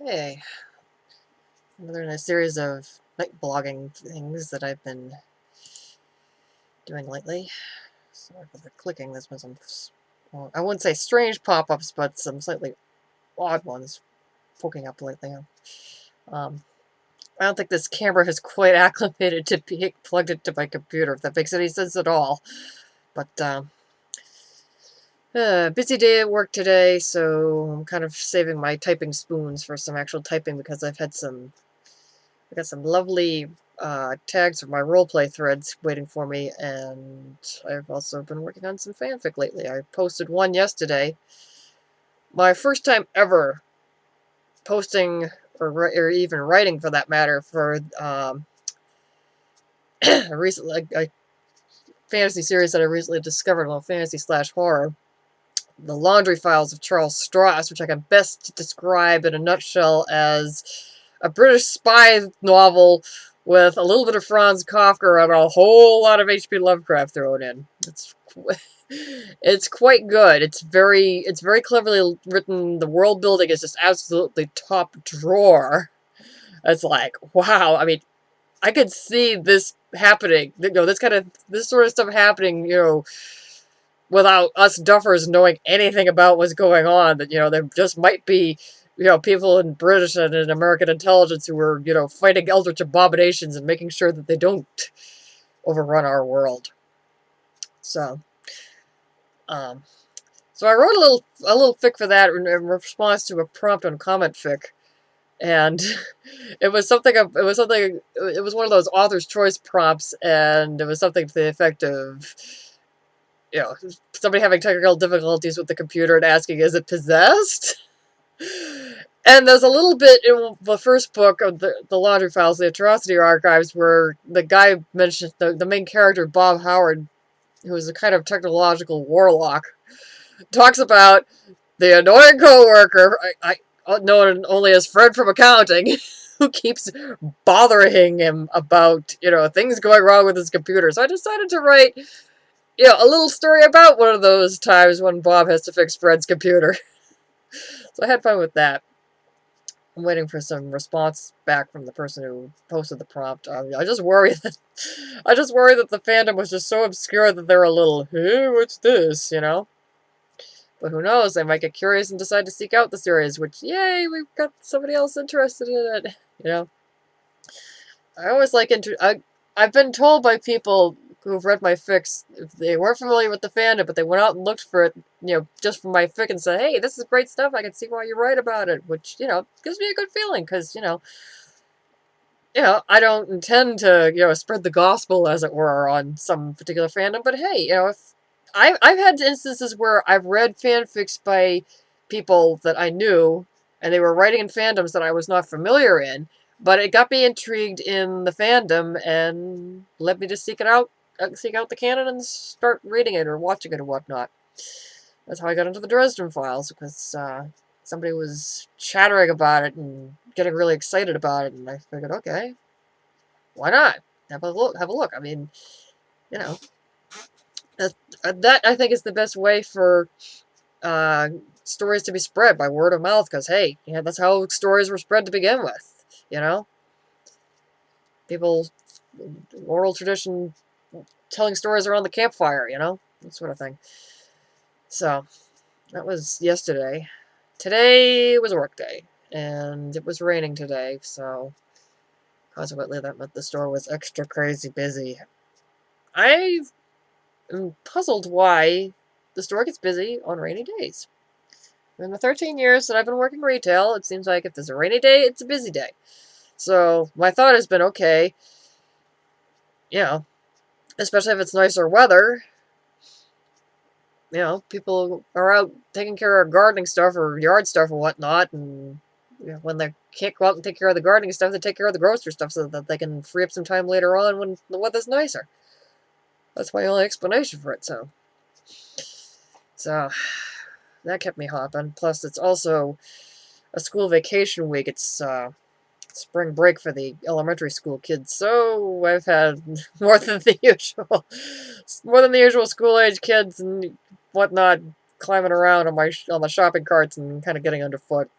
Okay, another in a series of night blogging things that I've been doing lately. Sorry for the clicking. There's been some, well, I wouldn't say strange pop-ups, but some slightly odd ones poking up lately. I don't think this camera has quite acclimated to being plugged into my computer, if that makes any sense at all. But, busy day at work today, so I'm kind of saving my typing spoons for some actual typing because I got some lovely tags for my roleplay threads waiting for me, and I've also been working on some fanfic lately. I posted one yesterday. My first time ever posting, or even writing for that matter, for a fantasy series that I recently discovered, well, fantasy/horror. The Laundry Files of Charles Stross, which I can best describe in a nutshell as a British spy novel with a little bit of Franz Kafka and a whole lot of H.P. Lovecraft thrown in. It's quite good. It's very cleverly written. The world building is just absolutely top drawer. It's like, wow. I mean, I could see this happening. This sort of stuff happening, without us duffers knowing anything about what's going on. That, there just might be, people in British and in American intelligence who are, fighting eldritch abominations and making sure that they don't overrun our world. So, so I wrote a little fic for that in response to a prompt on comment fic. And it was one of those author's choice prompts, and it was something to the effect of, somebody having technical difficulties with the computer and asking, is it possessed? And there's a little bit in the first book of the Laundry Files, the Atrocity Archives, where the guy mentioned, the main character, Bob Howard, who is a kind of technological warlock, talks about the annoying coworker, known only as Fred from accounting, who keeps bothering him about, things going wrong with his computer. So I decided to write, a little story about one of those times when Bob has to fix Fred's computer. So I had fun with that. I'm waiting for some response back from the person who posted the prompt. I just worry that the fandom was just so obscure that they're a little, hey, what's this, But who knows? They might get curious and decide to seek out the series, which, yay, we've got somebody else interested in it, I always like I've been told by people who've read my fics, if they weren't familiar with the fandom, but they went out and looked for it, just for my fic and said, hey, this is great stuff, I can see why you write about it, which, gives me a good feeling, because, I don't intend to, spread the gospel, as it were, on some particular fandom, but hey, if I've had instances where I've read fanfics by people that I knew, and they were writing in fandoms that I was not familiar in, but it got me intrigued in the fandom and led me to seek out the canon and start reading it or watching it or whatnot. That's how I got into the Dresden Files, because somebody was chattering about it and getting really excited about it, and I figured, okay, why not? Have a look. I mean, that I think is the best way for stories to be spread, by word of mouth, because, hey, that's how stories were spread to begin with, People, oral tradition, telling stories around the campfire, that sort of thing. So, that was yesterday. Today was a work day, and it was raining today, so consequently that meant the store was extra crazy busy. I am puzzled why the store gets busy on rainy days. In the 13 years that I've been working retail, it seems like if there's a rainy day, it's a busy day. So my thought has been, okay, especially if it's nicer weather, people are out taking care of gardening stuff or yard stuff or whatnot, and when they can't go out and take care of the gardening stuff, they take care of the grocery stuff so that they can free up some time later on when the weather's nicer. That's my only explanation for it, so that kept me hopping. Plus, it's also a school vacation week. It's spring break for the elementary school kids, so I've had more than the usual school-age kids and whatnot climbing around on the shopping carts and kind of getting underfoot.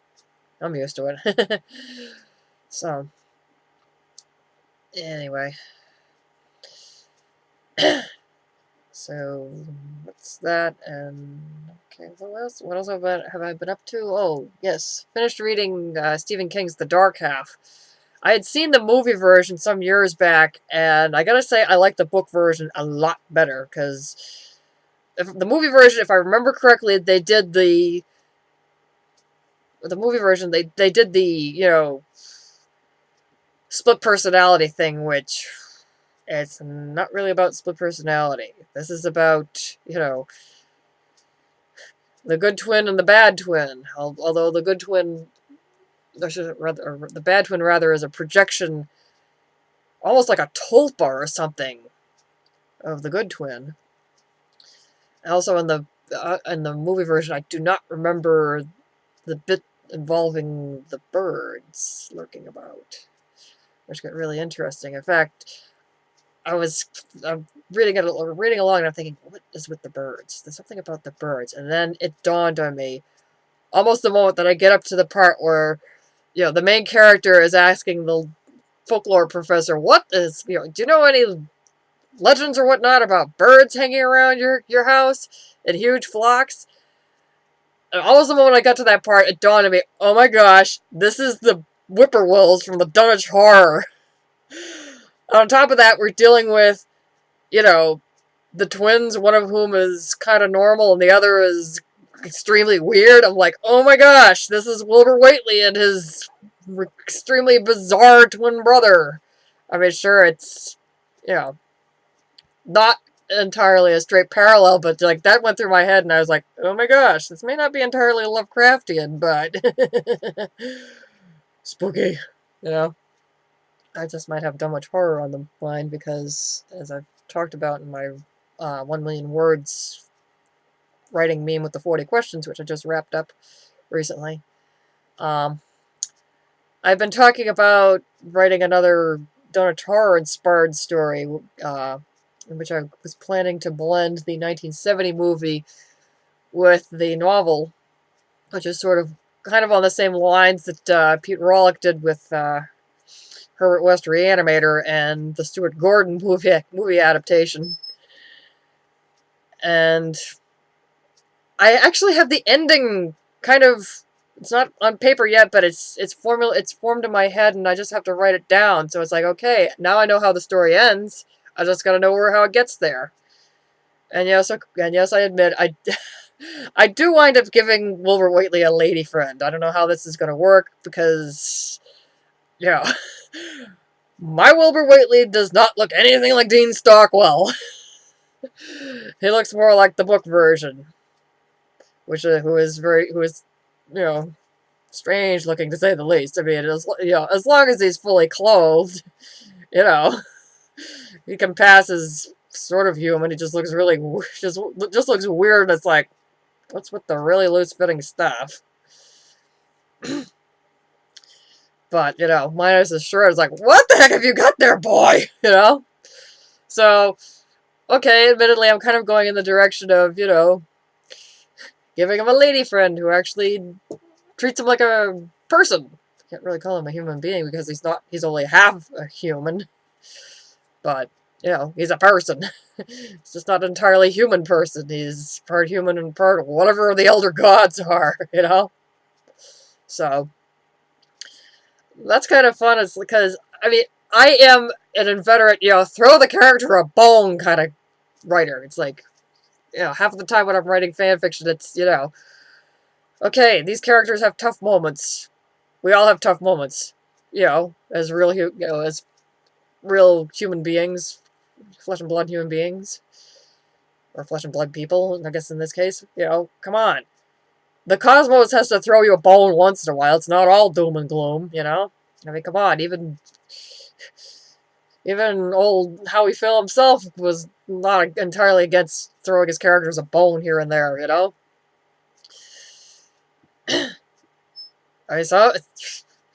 I'm used to it. So, anyway. So, what's that? And, okay, what else have I been up to? Oh, yes. Finished reading Stephen King's The Dark Half. I had seen the movie version some years back, and I gotta say, I like the book version a lot better, because the movie version, if I remember correctly, they did the movie version, they did the, you know, split personality thing, which it's not really about split personality. This is about, you know, the good twin and the bad twin. Although the good twin, or the bad twin rather, is a projection, almost like a tulpa or something, of the good twin. Also, in the movie version, I do not remember the bit involving the birds lurking about, which got really interesting. In fact, I'm reading along, and I'm thinking, what is with the birds? There's something about the birds, and then it dawned on me, almost the moment that I get up to the part where, you know, the main character is asking the folklore professor, "What is, you know? Do you know any legends or whatnot about birds hanging around your house in huge flocks?" And almost the moment I got to that part, it dawned on me, oh my gosh, this is the whippoorwills from the Dunwich Horror. On top of that, we're dealing with, you know, the twins, one of whom is kind of normal and the other is extremely weird. I'm like, oh my gosh, this is Wilbur Whateley and his extremely bizarre twin brother. I mean, sure, it's, you know, not entirely a straight parallel, but like that went through my head and I was like, oh my gosh, this may not be entirely Lovecraftian, but spooky, you know. I just might have Dunwich Horror on the line because, as I've talked about in my 1 million words writing meme with the 40 questions, which I just wrapped up recently, um, I've been talking about writing another Dunwich Horror inspired story, in which I was planning to blend the 1970 movie with the novel, which is sort of kind of on the same lines that Pete Rawlik did with Herbert West Reanimator and the Stuart Gordon movie adaptation. And I actually have the ending kind of, it's not on paper yet, but it's formed in my head, and I just have to write it down. So it's like, okay, now I know how the story ends. I just gotta know how it gets there. And yes, I admit I do wind up giving Wilbur Whateley a lady friend. I don't know how this is gonna work because, you know, my Wilbur Whateley does not look anything like Dean Stockwell. He looks more like the book version, which who is, you know, strange looking to say the least. I mean, you know, as long as he's fully clothed, you know, he can pass as sort of human. He just looks really just looks weird. And it's like, what's with the really loose fitting stuff? But, you know, minus his shirt, it's like, what the heck have you got there, boy? You know? So, okay, admittedly, I'm kind of going in the direction of, you know, giving him a lady friend who actually treats him like a person. Can't really call him a human being because he's only half a human. But, you know, he's a person. He's just not an entirely human person. He's part human and part whatever the elder gods are, you know? So, that's kind of fun. It's because, I mean, I am an inveterate, you know, throw the character a bone kind of writer. It's like, you know, half of the time when I'm writing fan fiction, it's, you know, okay, these characters have tough moments. We all have tough moments, you know, as as real human beings, flesh and blood human beings, or flesh and blood people, I guess in this case. You know, come on. The cosmos has to throw you a bone once in a while. It's not all doom and gloom, you know? I mean, come on, even old Howie Phil himself was not entirely against throwing his characters a bone here and there, you know? I mean, some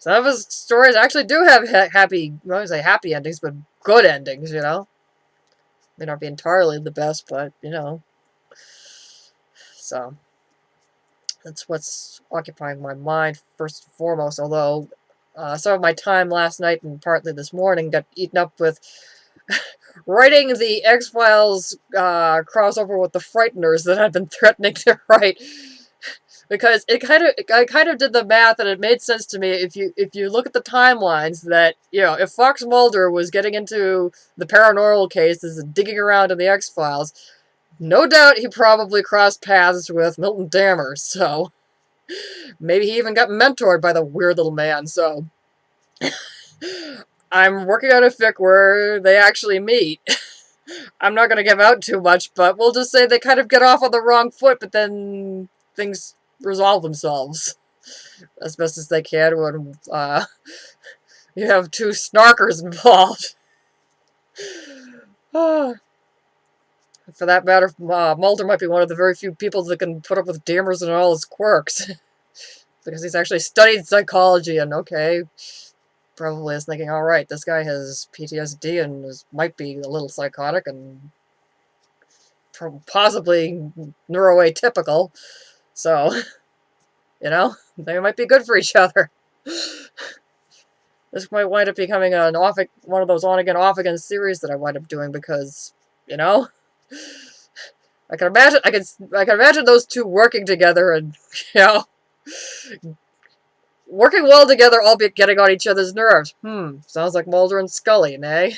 of his stories actually do have happy, I won't say happy endings, but good endings, you know? May not be entirely the best, but, you know. So, That's what's occupying my mind first and foremost, although some of my time last night and partly this morning got eaten up with writing the X-Files crossover with the Frighteners that I've been threatening to write. Because I kind of did the math, and it made sense to me if you look at the timelines that, you know, if Fox Mulder was getting into the paranormal cases and digging around in the X-Files, no doubt he probably crossed paths with Milton Dammer, so maybe he even got mentored by the weird little man, so I'm working on a fic where they actually meet. I'm not going to give out too much, but we'll just say they kind of get off on the wrong foot, but then things resolve themselves as best as they can when you have two snarkers involved. For that matter, Mulder might be one of the very few people that can put up with Dammers and all his quirks. Because he's actually studied psychology, and okay, probably is thinking, alright, this guy has PTSD and might be a little psychotic and possibly neuroatypical, so, you know, they might be good for each other. This might wind up becoming one of those on-again, off-again series that I wind up doing because, you know, I can imagine those two working together and, you know, working well together, albeit getting on each other's nerves. Sounds like Mulder and Scully, nay?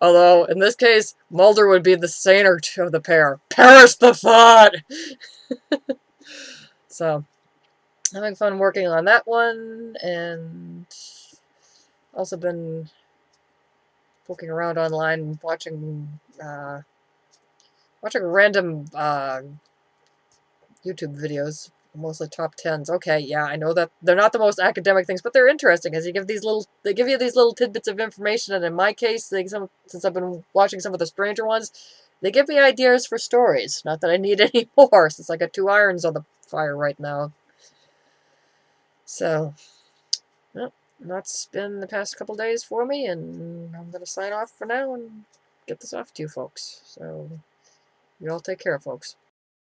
Although, in this case, Mulder would be the saner of the pair. Perish the thought! So, having fun working on that one, and also been poking around online, watching random YouTube videos, mostly top 10s. Okay, yeah, I know that they're not the most academic things, but they're interesting as they give you these little tidbits of information, and in my case, since I've been watching some of the stranger ones, they give me ideas for stories. Not that I need any more, since I got 2 irons on the fire right now. So, well, that's been the past couple days for me, and I'm going to sign off for now and get this off to you folks. So, you all take care, folks.